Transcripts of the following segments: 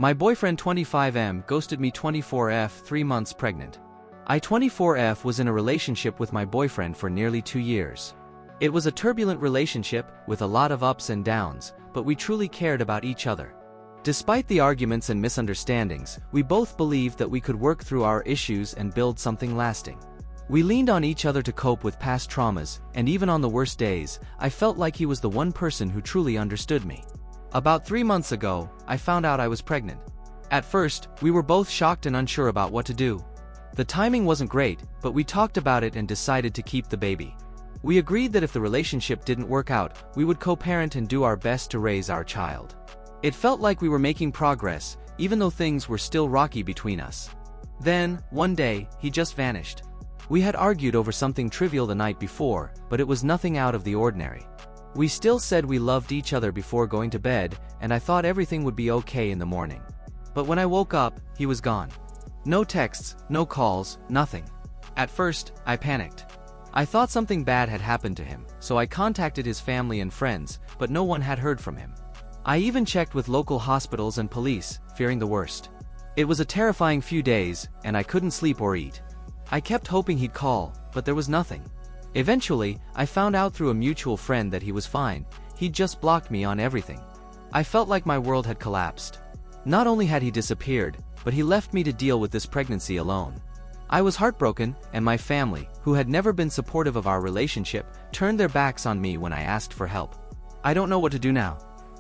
My boyfriend 25M ghosted me 24F 3 months pregnant. I 24F was in a relationship with my boyfriend for nearly 2 years. It was a turbulent relationship with a lot of ups and downs, but we truly cared about each other. Despite the arguments and misunderstandings, we both believed that we could work through our issues and build something lasting. We leaned on each other to cope with past traumas, and even on the worst days, I felt like he was the one person who truly understood me. About 3 months ago, I found out I was pregnant. At first, we were both shocked and unsure about what to do. The timing wasn't great, but we talked about it and decided to keep the baby. We agreed that if the relationship didn't work out, we would co-parent and do our best to raise our child. It felt like we were making progress, even though things were still rocky between us. Then, one day, he just vanished. We had argued over something trivial the night before, but it was nothing out of the ordinary. We still said we loved each other before going to bed, and I thought everything would be okay in the morning. But when I woke up, he was gone. No texts, no calls, nothing. At first, I panicked. I thought something bad had happened to him, so I contacted his family and friends, but no one had heard from him. I even checked with local hospitals and police, fearing the worst. It was a terrifying few days, and I couldn't sleep or eat. I kept hoping he'd call, but there was nothing. Eventually, I found out through a mutual friend that he was fine. He'd just blocked me on everything. I felt like my world had collapsed. Not only had he disappeared, but he left me to deal with this pregnancy alone. I was heartbroken, and my family, who had never been supportive of our relationship, turned their backs on me when I asked for help. I don't know what to do now.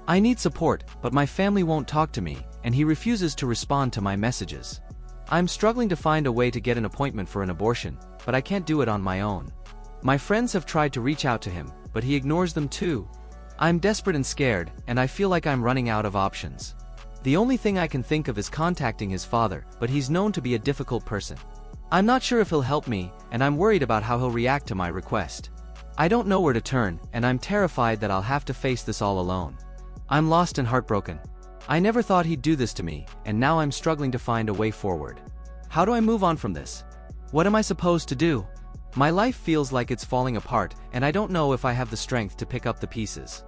I need support, but my family won't talk to me, and he refuses to respond to my messages. I'm struggling to find a way to get an appointment for an abortion, but I can't do it on my own. My friends have tried to reach out to him, but he ignores them too. I'm desperate and scared, and I feel like I'm running out of options. The only thing I can think of is contacting his father, but he's known to be a difficult person. I'm not sure if he'll help me, and I'm worried about how he'll react to my request. I don't know where to turn, and I'm terrified that I'll have to face this all alone. I'm lost and heartbroken. I never thought he'd do this to me, and now I'm struggling to find a way forward. How do I move on from this? What am I supposed to do? My life feels like it's falling apart, and I don't know if I have the strength to pick up the pieces.